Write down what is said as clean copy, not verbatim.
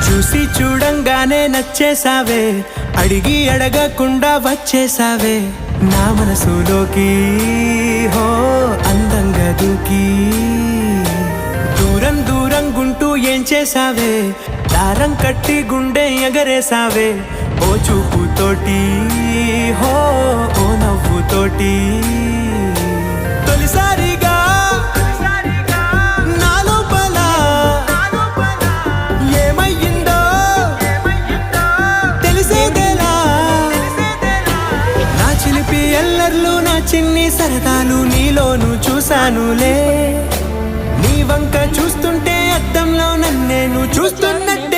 చూసి చూడంగానే నచ్చేసావే, అడిగి అడగకుండా వచ్చేసావే నా మనసులోకి. హో అందంగా దూకి దూరం దూరం గుంటూ ఏం చేసావే, దారం కట్టి గుండె ఎగరేసావే ఓ చూపుతోటి. హో ఓ నవ్వుతోటి తొలిసారిగా నా లోపల ఏమయ్యిందో తెలిసేదేలా. నా చిలిపి ఎల్లర్లు నా చిన్ని సరదాలు నీలోను చూశానులే. నీ వంక చూస్తుంటే అద్దంలో నన్నేను చూస్తున్నట్టు